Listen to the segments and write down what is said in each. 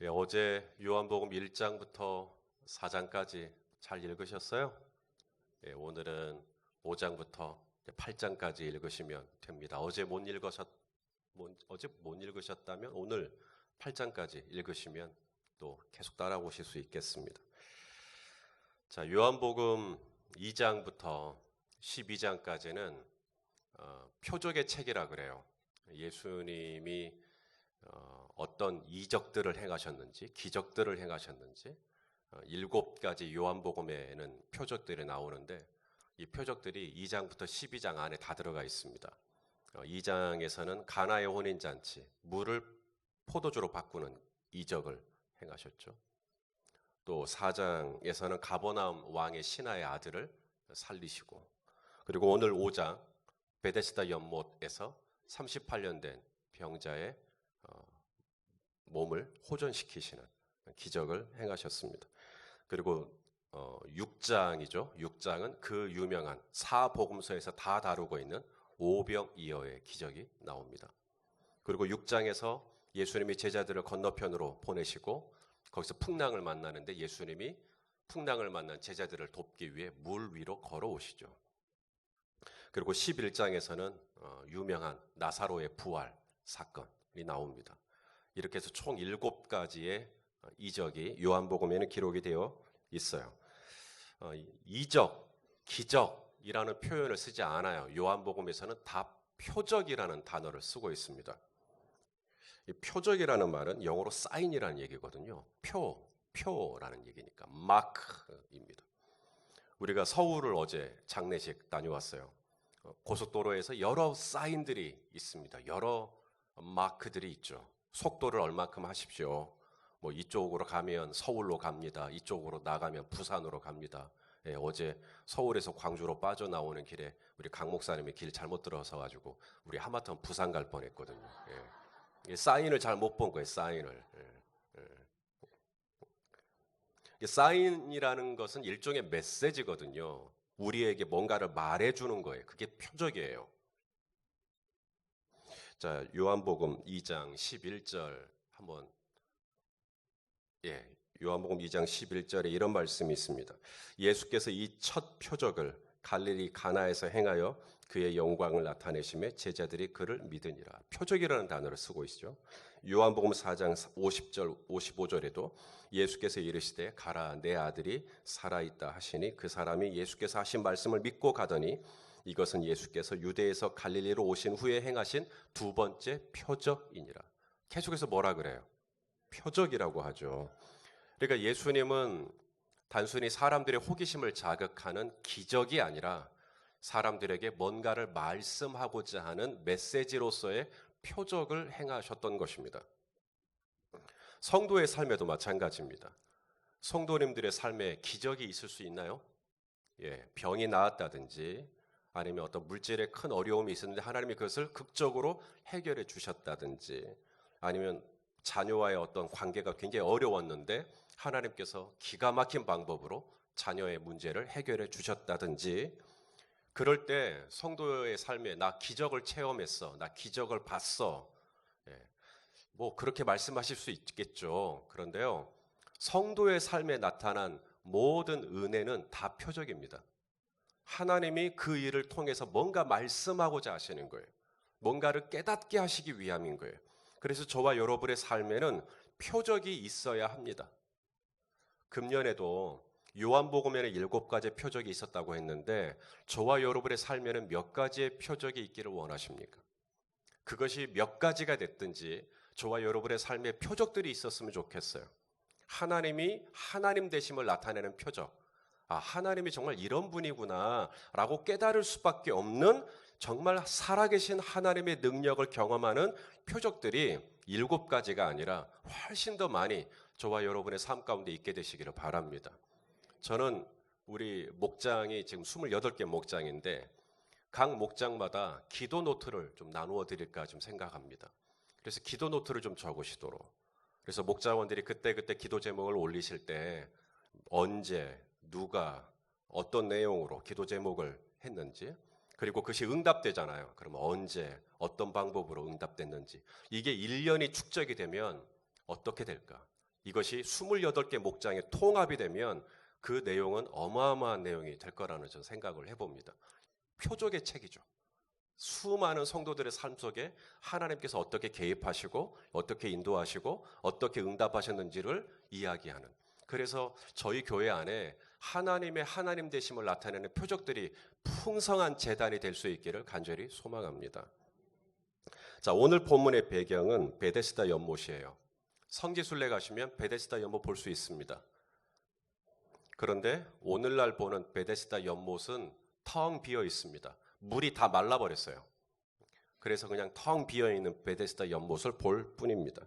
어제 요한복음 1장부터 4장까지 잘 읽으셨어요? 오늘은 5장부터 8장까지 읽으시면 됩니다. 어제 못 읽으셨다면 오늘 8장까지 읽으시면 또 계속 따라오실 수 있겠습니다. 자, 요한복음 2장부터 12장까지는 표적의 책이라 그래요. 예수님이 어떤 이적들을 행하셨는지, 기적들을 행하셨는지, 7가지 요한복음에는 표적들이 나오는데 이 표적들이 2장부터 12장 안에 다 들어가 있습니다. 2장에서는 가나의 혼인잔치, 물을 포도주로 바꾸는 이적을 행하셨죠. 또 4장에서는 가버나움 왕의 신하의 아들을 살리시고, 그리고 오늘 5장 베데스다 연못에서 38년 된 병자의 몸을 호전시키시는 기적을 행하셨습니다. 그리고 6장이죠. 6장은 그 유명한 사복음서에서 다 다루고 있는 오병이어의 기적이 나옵니다. 그리고 6장에서 예수님이 제자들을 건너편으로 보내시고 거기서 풍랑을 만나는데 예수님이 풍랑을 만난 제자들을 돕기 위해 물 위로 걸어오시죠. 그리고 11장에서는 유명한 나사로의 부활 사건이 나옵니다. 이렇게 해서 총 7가지의 이적이 요한복음에는 기록이 되어 있어요. 이적, 기적이라는 표현을 쓰지 않아요. 요한복음에서는 다 표적이라는 단어를 쓰고 있습니다. 이 표적이라는 말은 영어로 사인이라는 얘기거든요. 표라는 얘기니까 마크입니다. 우리가 서울을 어제 장례식 다녀왔어요. 고속도로에서 여러 사인들이 있습니다. 여러 마크들이 있죠. 속도를 얼마큼 하십시오. 뭐 이쪽으로 가면 서울로 갑니다. 이쪽으로 나가면 부산으로 갑니다. 어제 서울에서 광주로 빠져나오는 길에 우리 강 목사님이 길 잘못 들어서 가지고 우리 하마터면 부산 갈 뻔했거든요. 사인을 잘 못 본 거예요. 사인을. 사인이라는 것은 일종의 메시지거든요. 우리에게 뭔가를 말해주는 거예요. 그게 표적이에요. 자, 요한복음 2장 11절 한번 요한복음 2장 11절에 이런 말씀이 있습니다. 예수께서 이 첫 표적을 갈릴리 가나에서 행하여 그의 영광을 나타내시며 제자들이 그를 믿으니라. 표적이라는 단어를 쓰고 있죠. 요한복음 4장 50절 55절에도 예수께서 이르시되 가라 내 아들이 살아있다 하시니 그 사람이 예수께서 하신 말씀을 믿고 가더니 이것은 예수께서 유대에서 갈릴리로 오신 후에 행하신 두 번째 표적이니라. 계속해서 뭐라 그래요? 표적이라고 하죠. 그러니까 예수님은 단순히 사람들의 호기심을 자극하는 기적이 아니라 사람들에게 뭔가를 말씀하고자 하는 메시지로서의 표적을 행하셨던 것입니다. 성도의 삶에도 마찬가지입니다. 성도님들의 삶에 기적이 있을 수 있나요? 병이 나았다든지 아니면 어떤 물질에 큰 어려움이 있었는데 하나님이 그것을 극적으로 해결해 주셨다든지 아니면 자녀와의 어떤 관계가 굉장히 어려웠는데 하나님께서 기가 막힌 방법으로 자녀의 문제를 해결해 주셨다든지 그럴 때 성도의 삶에 나 기적을 체험했어. 나 기적을 봤어. 뭐 그렇게 말씀하실 수 있겠죠. 그런데요. 성도의 삶에 나타난 모든 은혜는 다 표적입니다. 하나님이 그 일을 통해서 뭔가 말씀하고자 하시는 거예요. 뭔가를 깨닫게 하시기 위함인 거예요. 그래서 저와 여러분의 삶에는 표적이 있어야 합니다. 금년에도 요한복음에는 7가지의 표적이 있었다고 했는데 저와 여러분의 삶에는 몇 가지의 표적이 있기를 원하십니까? 그것이 몇 가지가 됐든지 저와 여러분의 삶에 표적들이 있었으면 좋겠어요. 하나님이 하나님 되심을 나타내는 표적. 하나님이 정말 이런 분이구나 라고 깨달을 수밖에 없는 정말 살아계신 하나님의 능력을 경험하는 표적들이 7가지가 아니라 훨씬 더 많이 저와 여러분의 삶 가운데 있게 되시기를 바랍니다. 저는 우리 목장이 지금 28개 목장인데 각 목장마다 기도 노트를 좀 나누어 드릴까 좀 생각합니다. 그래서 기도 노트를 좀 적으시도록. 그래서 목자원들이 그때그때 기도 제목을 올리실 때 언제, 누가, 어떤 내용으로 기도 제목을 했는지 그리고 그것이 응답되잖아요. 그러면 언제, 어떤 방법으로 응답됐는지 이게 1년이 축적이 되면 어떻게 될까? 이것이 28개 목장에 통합이 되면 그 내용은 어마어마한 내용이 될 거라는 저는 생각을 해봅니다. 표적의 책이죠. 수많은 성도들의 삶 속에 하나님께서 어떻게 개입하시고 어떻게 인도하시고 어떻게 응답하셨는지를 이야기하는, 그래서 저희 교회 안에 하나님의 하나님 되심을 나타내는 표적들이 풍성한 제단이 될 수 있기를 간절히 소망합니다. 자, 오늘 본문의 배경은 베데스다 연못이에요. 성지순례 가시면 베데스다 연못 볼 수 있습니다. 그런데 오늘날 보는 베데스다 연못은 텅 비어 있습니다. 물이 다 말라버렸어요. 그래서 그냥 텅 비어있는 베데스다 연못을 볼 뿐입니다.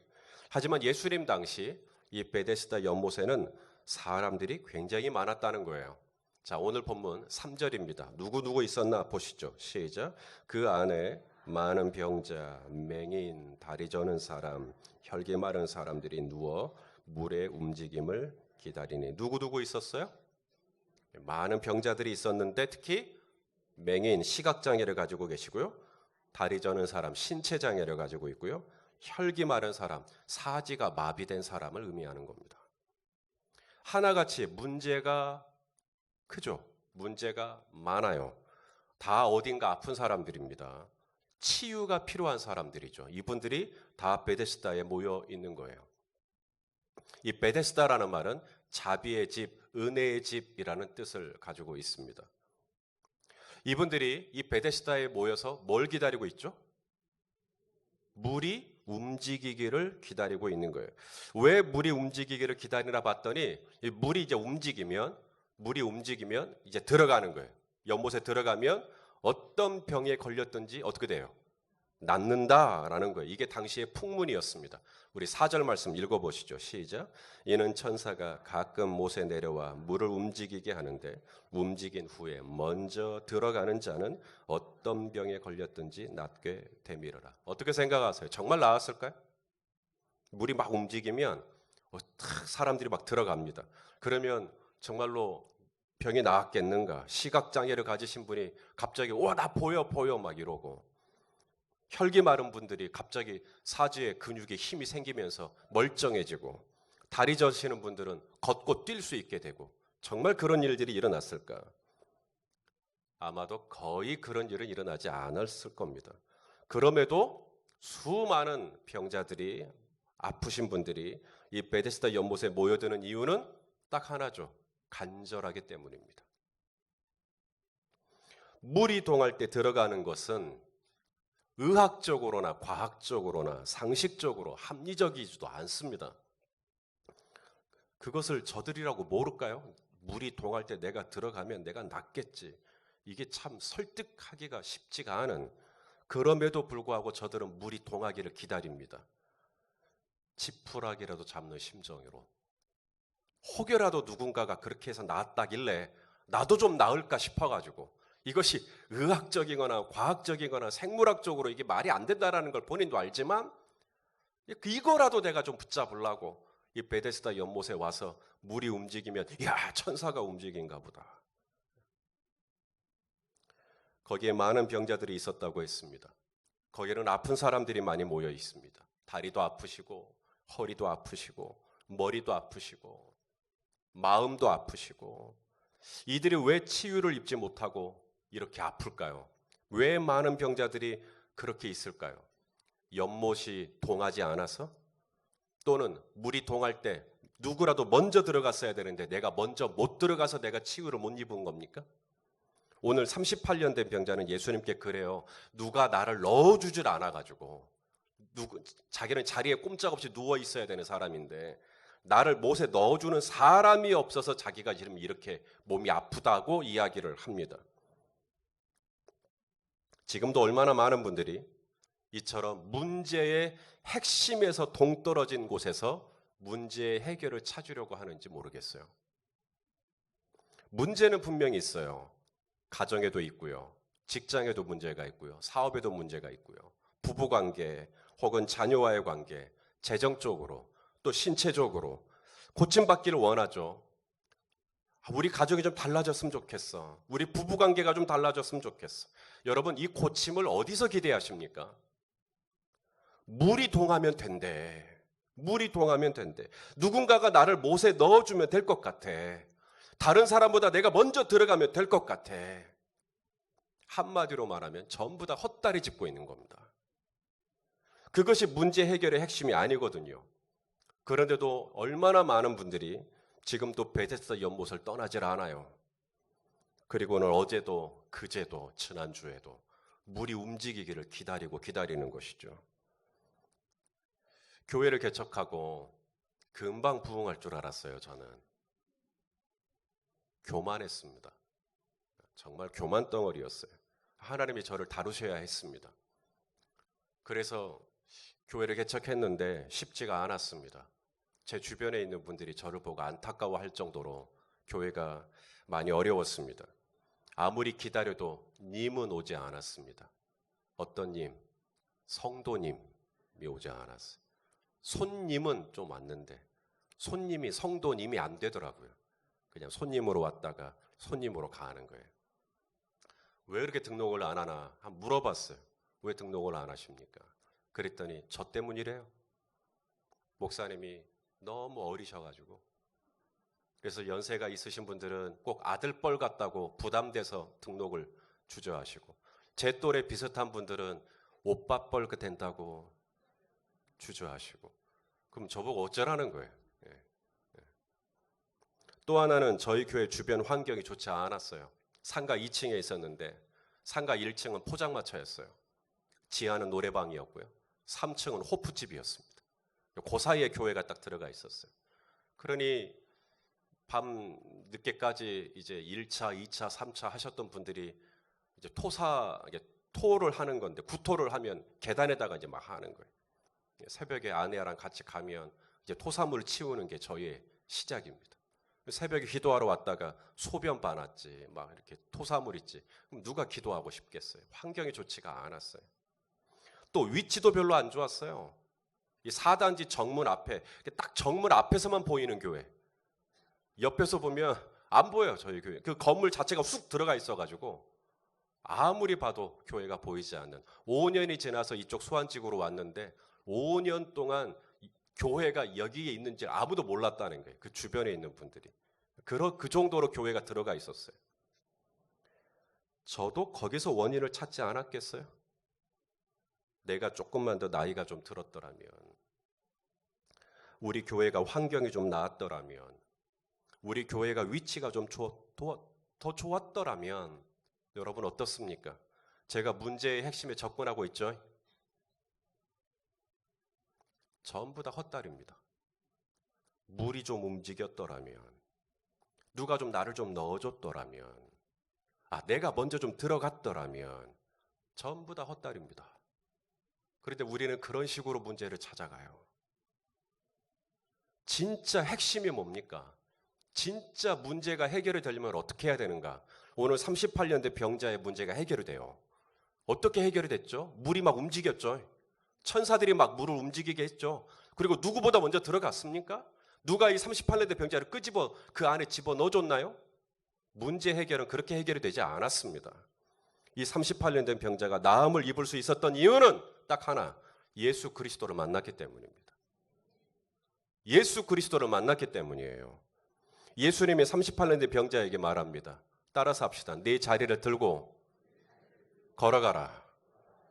하지만 예수님 당시 이 베데스다 연못에는 사람들이 굉장히 많았다는 거예요. 자, 오늘 본문 3절입니다. 누구 있었나 보시죠. 시작. 그 안에 많은 병자, 맹인, 다리 저는 사람, 혈기 마른 사람들이 누워 물의 움직임을 기다리니. 누구 있었어요? 많은 병자들이 있었는데 특히 맹인, 시각장애를 가지고 계시고요. 다리 저는 사람, 신체장애를 가지고 있고요. 혈기 마른 사람, 사지가 마비된 사람을 의미하는 겁니다. 하나같이 문제가 크죠. 문제가 많아요. 다 어딘가 아픈 사람들입니다. 치유가 필요한 사람들이죠. 이분들이 다 베데스다에 모여 있는 거예요. 이 베데스다라는 말은 자비의 집, 은혜의 집이라는 뜻을 가지고 있습니다. 이분들이 이 베데스다에 모여서 뭘 기다리고 있죠? 물이 움직이기를 기다리고 있는 거예요. 왜 물이 움직이기를 기다리나 봤더니 물이 이제 움직이면 이제 들어가는 거예요. 연못에 들어가면 어떤 병에 걸렸든지 어떻게 돼요? 낫는다라는 거예요. 이게 당시의 풍문이었습니다. 우리 4절 말씀 읽어보시죠. 시작. 이는 천사가 가끔 못에 내려와 물을 움직이게 하는데 움직인 후에 먼저 들어가는 자는 어떤 병에 걸렸든지 낫게 되밀어라. 어떻게 생각하세요? 정말 나았을까요? 물이 막 움직이면 사람들이 막 들어갑니다. 그러면 정말로 병이 나았겠는가? 시각장애를 가지신 분이 갑자기 나 보여 막 이러고, 혈기 마른 분들이 갑자기 사지에 근육에 힘이 생기면서 멀쩡해지고, 다리 저시는 분들은 걷고 뛸 수 있게 되고, 정말 그런 일들이 일어났을까? 아마도 거의 그런 일은 일어나지 않았을 겁니다. 그럼에도 수많은 병자들이, 아프신 분들이 이 베데스다 연못에 모여드는 이유는 딱 하나죠. 간절하기 때문입니다. 물이 동할 때 들어가는 것은 의학적으로나 과학적으로나 상식적으로 합리적이지도 않습니다. 그것을 저들이라고 모를까요? 물이 동할 때 내가 들어가면 내가 낫겠지. 이게 참 설득하기가 쉽지가 않은, 그럼에도 불구하고 저들은 물이 동하기를 기다립니다. 지푸라기라도 잡는 심정으로. 혹여라도 누군가가 그렇게 해서 나았다길래 나도 좀 나을까 싶어가지고, 이것이 의학적이거나 과학적이거나 생물학적으로 이게 말이 안 된다는 걸 본인도 알지만 이거라도 내가 좀 붙잡으려고 이 베데스다 연못에 와서 물이 움직이면 천사가 움직인가 보다. 거기에 많은 병자들이 있었다고 했습니다. 거기에는 아픈 사람들이 많이 모여 있습니다. 다리도 아프시고 허리도 아프시고 머리도 아프시고 마음도 아프시고, 이들이 왜 치유를 입지 못하고 이렇게 아플까요? 왜 많은 병자들이 그렇게 있을까요? 연못이 동하지 않아서? 또는 물이 동할 때 누구라도 먼저 들어갔어야 되는데 내가 먼저 못 들어가서 내가 치유를 못 입은 겁니까? 오늘 38년 된 병자는 예수님께 그래요. 누가 나를 넣어주질 않아가지고, 자기는 자리에 꼼짝없이 누워 있어야 되는 사람인데 나를 못에 넣어주는 사람이 없어서 자기가 지금 이렇게 몸이 아프다고 이야기를 합니다. 지금도 얼마나 많은 분들이 이처럼 문제의 핵심에서 동떨어진 곳에서 문제의 해결을 찾으려고 하는지 모르겠어요. 문제는 분명히 있어요. 가정에도 있고요. 직장에도 문제가 있고요. 사업에도 문제가 있고요. 부부관계 혹은 자녀와의 관계, 재정적으로 또 신체적으로 고침받기를 원하죠. 우리 가정이 좀 달라졌으면 좋겠어. 우리 부부관계가 좀 달라졌으면 좋겠어. 여러분, 이 고침을 어디서 기대하십니까? 물이 동하면 된대. 물이 동하면 된대. 누군가가 나를 못에 넣어주면 될 것 같아. 다른 사람보다 내가 먼저 들어가면 될 것 같아. 한마디로 말하면 전부 다 헛다리 짚고 있는 겁니다. 그것이 문제 해결의 핵심이 아니거든요. 그런데도 얼마나 많은 분들이 지금도 베데스다 연못을 떠나질 않아요. 그리고는 어제도 그제도 지난주에도 물이 움직이기를 기다리는 것이죠. 교회를 개척하고 금방 부흥할 줄 알았어요. 저는 교만했습니다. 정말 교만 덩어리였어요. 하나님이 저를 다루셔야 했습니다. 그래서 교회를 개척했는데 쉽지가 않았습니다. 제 주변에 있는 분들이 저를 보고 안타까워할 정도로 교회가 많이 어려웠습니다. 아무리 기다려도 님은 오지 않았습니다. 어떤 님? 성도님이 오지 않았어요. 손님은 좀 왔는데 손님이 성도님이 안 되더라고요. 그냥 손님으로 왔다가 손님으로 가는 거예요. 왜 그렇게 등록을 안 하나 한번 물어봤어요. 왜 등록을 안 하십니까? 그랬더니 저 때문이래요. 목사님이 너무 어리셔가지고. 그래서 연세가 있으신 분들은 꼭 아들뻘 같다고 부담돼서 등록을 주저하시고, 제 또래 비슷한 분들은 오빠뻘 된다고 주저하시고. 그럼 저보고 어쩌라는 거예요. 또 하나는 저희 교회 주변 환경이 좋지 않았어요. 상가 2층에 있었는데 상가 1층은 포장마차였어요. 지하는 노래방이었고요. 3층은 호프집이었습니다. 그 사이에 교회가 딱 들어가 있었어요. 그러니 밤 늦게까지 이제 1차, 2차, 3차 하셨던 분들이 이제 토를 하는 건데, 구토를 하면 계단에다가 이제 막 하는 거예요. 새벽에 아내랑 같이 가면 이제 토사물 치우는 게 저희의 시작입니다. 새벽에 기도하러 왔다가 소변 받았지, 막 이렇게 토사물 있지. 그럼 누가 기도하고 싶겠어요? 환경이 좋지가 않았어요. 또 위치도 별로 안 좋았어요. 이 4단지 정문 앞에, 딱 정문 앞에서만 보이는 교회. 옆에서 보면 안 보여요, 저희 교회. 그 건물 자체가 쑥 들어가 있어가지고 아무리 봐도 교회가 보이지 않는. 5년이 지나서 이쪽 수안지구로 왔는데 5년 동안 교회가 여기에 있는지 아무도 몰랐다는 거예요. 그 주변에 있는 분들이. 그 정도로 교회가 들어가 있었어요. 저도 거기서 원인을 찾지 않았겠어요? 내가 조금만 더 나이가 좀 들었더라면, 우리 교회가 환경이 좀 나았더라면, 우리 교회가 위치가 좀 더 좋았더라면, 여러분 어떻습니까? 제가 문제의 핵심에 접근하고 있죠? 전부 다 헛다리입니다. 물이 좀 움직였더라면, 누가 좀 나를 좀 넣어줬더라면, 내가 먼저 좀 들어갔더라면, 전부 다 헛다리입니다. 그런데 우리는 그런 식으로 문제를 찾아가요. 진짜 핵심이 뭡니까? 진짜 문제가 해결이 되려면 어떻게 해야 되는가? 오늘 38년대 병자의 문제가 해결이 돼요. 어떻게 해결이 됐죠? 물이 막 움직였죠. 천사들이 막 물을 움직이게 했죠. 그리고 누구보다 먼저 들어갔습니까? 누가 이 38년대 병자를 끄집어 그 안에 집어 넣어줬나요? 문제 해결은 그렇게 해결이 되지 않았습니다. 이 38년 된 병자가 나음을 입을 수 있었던 이유는 딱 하나, 예수 그리스도를 만났기 때문입니다. 예수 그리스도를 만났기 때문이에요. 예수님이 38년 된 병자에게 말합니다. 따라서 합시다. 네 자리를 들고 걸어가라.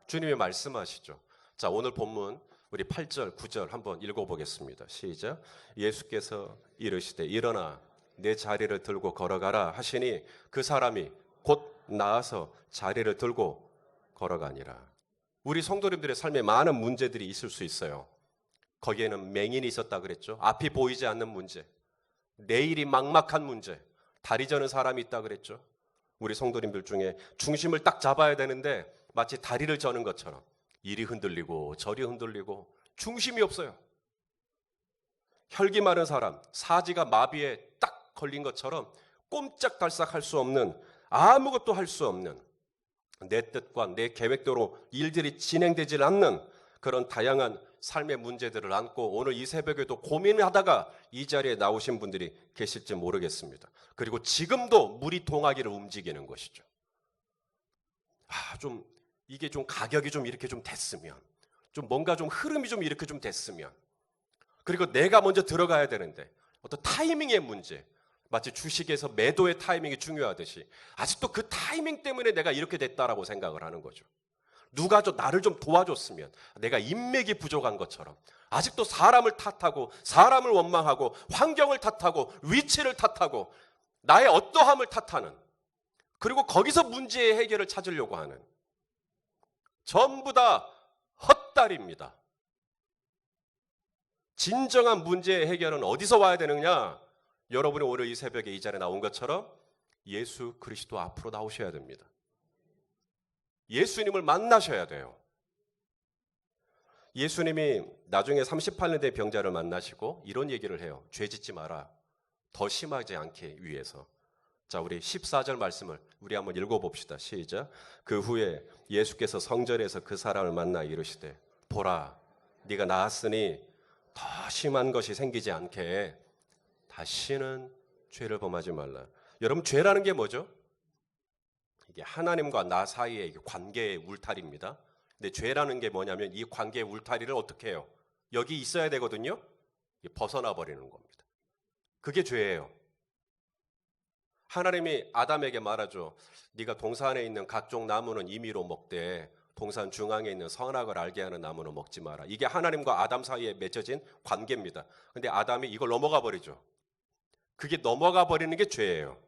주님이 말씀하시죠. 자, 오늘 본문 우리 8절, 9절 한번 읽어보겠습니다. 시작. 예수께서 이르시되 일어나 내 자리를 들고 걸어가라 하시니 그 사람이 곧 나아서 자리를 들고 걸어가니라. 우리 성도님들의 삶에 많은 문제들이 있을 수 있어요. 거기에는 맹인이 있었다 그랬죠. 앞이 보이지 않는 문제, 내일이 막막한 문제, 다리 저는 사람이 있다 그랬죠. 우리 성도님들 중에 중심을 딱 잡아야 되는데 마치 다리를 저는 것처럼 이리 흔들리고 저리 흔들리고 중심이 없어요. 혈기 많은 사람, 사지가 마비에 딱 걸린 것처럼 꼼짝달싹 할 수 없는, 아무것도 할 수 없는, 내 뜻과 내 계획대로 일들이 진행되질 않는 그런 다양한 삶의 문제들을 안고 오늘 이 새벽에도 고민하다가 이 자리에 나오신 분들이 계실지 모르겠습니다. 그리고 지금도 물이 동하기를 움직이는 것이죠. 이게 좀 가격이 좀 이렇게 좀 됐으면, 좀 뭔가 좀 흐름이 좀 이렇게 좀 됐으면, 그리고 내가 먼저 들어가야 되는데 어떤 타이밍의 문제, 마치 주식에서 매도의 타이밍이 중요하듯이 아직도 그 타이밍 때문에 내가 이렇게 됐다라고 생각을 하는 거죠. 누가 나를 좀 도와줬으면, 내가 인맥이 부족한 것처럼 아직도 사람을 탓하고 사람을 원망하고 환경을 탓하고 위치를 탓하고 나의 어떠함을 탓하는, 그리고 거기서 문제의 해결을 찾으려고 하는, 전부 다 헛다리입니다. 진정한 문제의 해결은 어디서 와야 되느냐? 여러분이 오늘 이 새벽에 이 자리에 나온 것처럼 예수 그리스도 앞으로 나오셔야 됩니다. 예수님을 만나셔야 돼요. 예수님이 나중에 38년 된 병자를 만나시고 이런 얘기를 해요. 죄 짓지 마라. 더 심하지 않게 위해서. 자, 우리 14절 말씀을 우리 한번 읽어봅시다. 시작. 그 후에 예수께서 성전에서 그 사람을 만나 이르시되 보라, 네가 나았으니 더 심한 것이 생기지 않게 다시는 죄를 범하지 말라. 여러분, 죄라는 게 뭐죠? 이게 하나님과 나 사이의 관계의 울타리입니다. 근데 죄라는 게 뭐냐면 이 관계의 울타리를 어떻게 해요? 여기 있어야 되거든요. 벗어나 버리는 겁니다. 그게 죄예요. 하나님이 아담에게 말하죠. 네가 동산에 있는 각종 나무는 임의로 먹되 동산 중앙에 있는 선악을 알게 하는 나무는 먹지 마라. 이게 하나님과 아담 사이에 맺어진 관계입니다. 근데 아담이 이걸 넘어가 버리죠. 그게 넘어가 버리는 게 죄예요.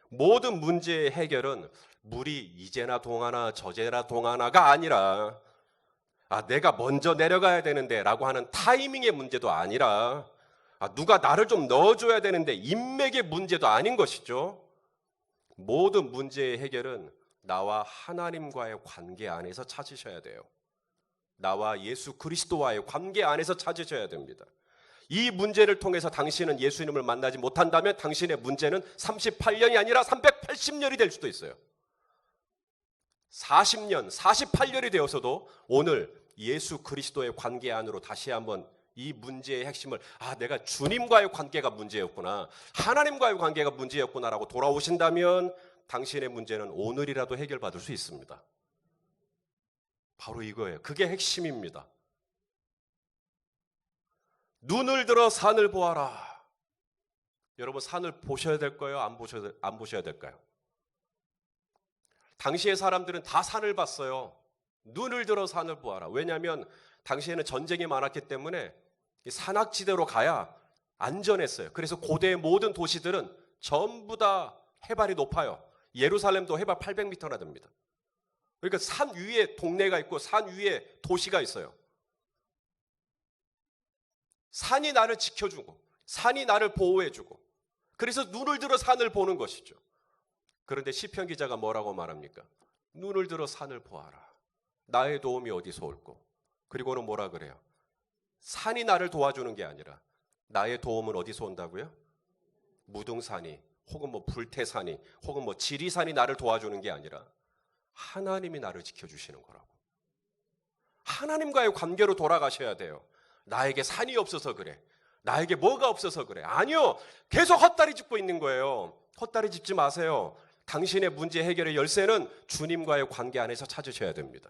모든 문제의 해결은 물이 이제나 동하나 저제나 동하나가 아니라 내가 먼저 내려가야 되는데 라고 하는 타이밍의 문제도 아니라 누가 나를 좀 넣어줘야 되는데 인맥의 문제도 아닌 것이죠. 모든 문제의 해결은 나와 하나님과의 관계 안에서 찾으셔야 돼요. 나와 예수 그리스도와의 관계 안에서 찾으셔야 됩니다. 이 문제를 통해서 당신은 예수님을 만나지 못한다면 당신의 문제는 38년이 아니라 380년이 될 수도 있어요. 40년, 48년이 되어서도 오늘 예수 그리스도의 관계 안으로 다시 한번 이 문제의 핵심을 내가 주님과의 관계가 문제였구나, 하나님과의 관계가 문제였구나라고 돌아오신다면 당신의 문제는 오늘이라도 해결받을 수 있습니다. 바로 이거예요. 그게 핵심입니다. 눈을 들어 산을 보아라. 여러분, 산을 보셔야 될까요? 안 보셔야 될까요? 당시의 사람들은 다 산을 봤어요. 눈을 들어 산을 보아라. 왜냐하면 당시에는 전쟁이 많았기 때문에 산악지대로 가야 안전했어요. 그래서 고대의 모든 도시들은 전부 다 해발이 높아요. 예루살렘도 해발 800m나 됩니다. 그러니까 산 위에 동네가 있고 산 위에 도시가 있어요. 산이 나를 지켜주고 산이 나를 보호해주고, 그래서 눈을 들어 산을 보는 것이죠. 그런데 시편 기자가 뭐라고 말합니까? 눈을 들어 산을 보아라. 나의 도움이 어디서 올꼬? 그리고는 뭐라 그래요? 산이 나를 도와주는 게 아니라 나의 도움은 어디서 온다고요? 무등산이 혹은 불태산이 혹은 지리산이 나를 도와주는 게 아니라 하나님이 나를 지켜주시는 거라고. 하나님과의 관계로 돌아가셔야 돼요. 나에게 산이 없어서 그래, 나에게 뭐가 없어서 그래. 아니요, 계속 헛다리 짚고 있는 거예요. 헛다리 짚지 마세요. 당신의 문제 해결의 열쇠는 주님과의 관계 안에서 찾으셔야 됩니다.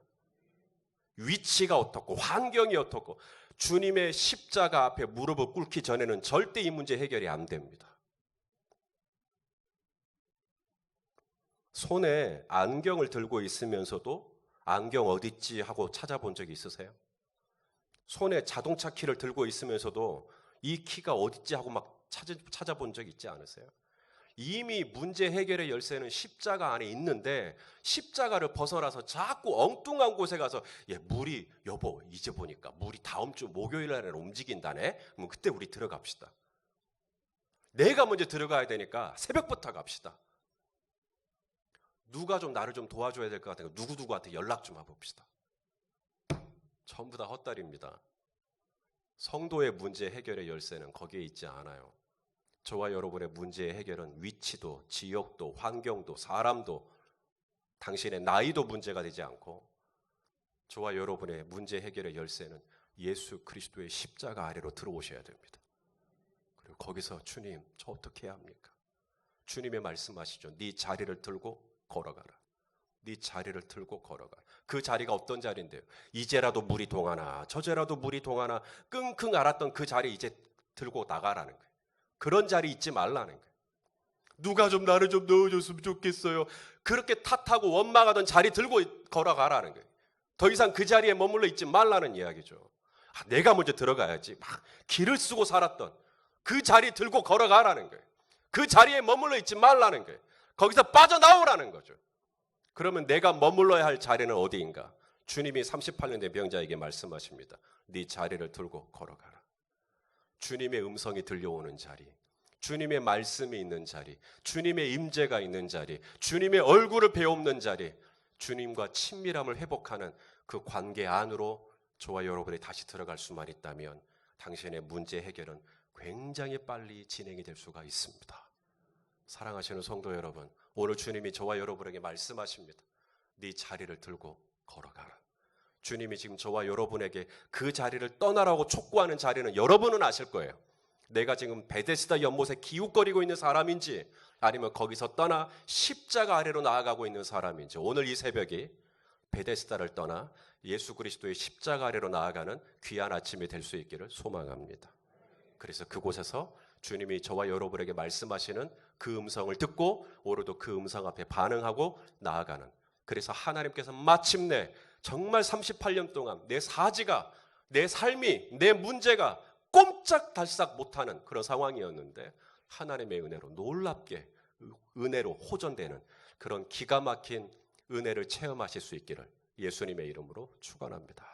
위치가 어떻고 환경이 어떻고 주님의 십자가 앞에 무릎을 꿇기 전에는 절대 이 문제 해결이 안 됩니다. 손에 안경을 들고 있으면서도 안경 어딨지 하고 찾아본 적이 있으세요? 손에 자동차 키를 들고 있으면서도 이 키가 어딨지 하고 막 찾아본 적 있지 않으세요? 이미 문제 해결의 열쇠는 십자가 안에 있는데 십자가를 벗어나서 자꾸 엉뚱한 곳에 가서 물이, 여보 이제 보니까 물이 다음 주 목요일 날에 움직인다네. 그럼 그때 우리 들어갑시다. 내가 먼저 들어가야 되니까 새벽부터 갑시다. 누가 좀 나를 좀 도와줘야 될 것 같으니까 누구누구한테 연락 좀 해봅시다. 전부 다 헛다리입니다. 성도의 문제 해결의 열쇠는 거기에 있지 않아요. 저와 여러분의 문제의 해결은 위치도, 지역도, 환경도, 사람도, 당신의 나이도 문제가 되지 않고, 저와 여러분의 문제 해결의 열쇠는 예수 그리스도의 십자가 아래로 들어오셔야 됩니다. 그리고 거기서 주님, 저 어떻게 해야 합니까? 주님의 말씀하시죠. 네 자리를 들고 걸어가라. 네 자리를 들고 걸어가. 그 자리가 어떤 자리인데요? 이제라도 물이 동하나 저제라도 물이 동하나 끙끙 앓았던 그 자리 이제 들고 나가라는 거예요. 그런 자리 잊지 말라는 거예요. 누가 좀 나를 좀 넣어줬으면 좋겠어요. 그렇게 탓하고 원망하던 자리 들고 걸어가라는 거예요. 더 이상 그 자리에 머물러 있지 말라는 이야기죠. 내가 먼저 들어가야지. 막 길을 쓰고 살았던 그 자리 들고 걸어가라는 거예요. 그 자리에 머물러 있지 말라는 거예요. 거기서 빠져나오라는 거죠. 그러면 내가 머물러야 할 자리는 어디인가? 주님이 38년 된 병자에게 말씀하십니다. 네 자리를 들고 걸어가라. 주님의 음성이 들려오는 자리, 주님의 말씀이 있는 자리, 주님의 임재가 있는 자리, 주님의 얼굴을 배웁는 자리, 주님과 친밀함을 회복하는 그 관계 안으로 저와 여러분이 다시 들어갈 수만 있다면 당신의 문제 해결은 굉장히 빨리 진행이 될 수가 있습니다. 사랑하시는 성도 여러분, 오늘 주님이 저와 여러분에게 말씀하십니다. 네 자리를 들고 걸어가라. 주님이 지금 저와 여러분에게 그 자리를 떠나라고 촉구하는 자리는 여러분은 아실 거예요. 내가 지금 베데스다 연못에 기웃거리고 있는 사람인지 아니면 거기서 떠나 십자가 아래로 나아가고 있는 사람인지 오늘 이 새벽이 베데스다를 떠나 예수 그리스도의 십자가 아래로 나아가는 귀한 아침이 될 수 있기를 소망합니다. 그래서 그곳에서 주님이 저와 여러분에게 말씀하시는 그 음성을 듣고 오늘도 그 음성 앞에 반응하고 나아가는, 그래서 하나님께서 마침내 정말 38년 동안 내 사지가, 내 삶이, 내 문제가 꼼짝달싹 못하는 그런 상황이었는데 하나님의 은혜로 놀랍게 은혜로 호전되는 그런 기가 막힌 은혜를 체험하실 수 있기를 예수님의 이름으로 축원합니다.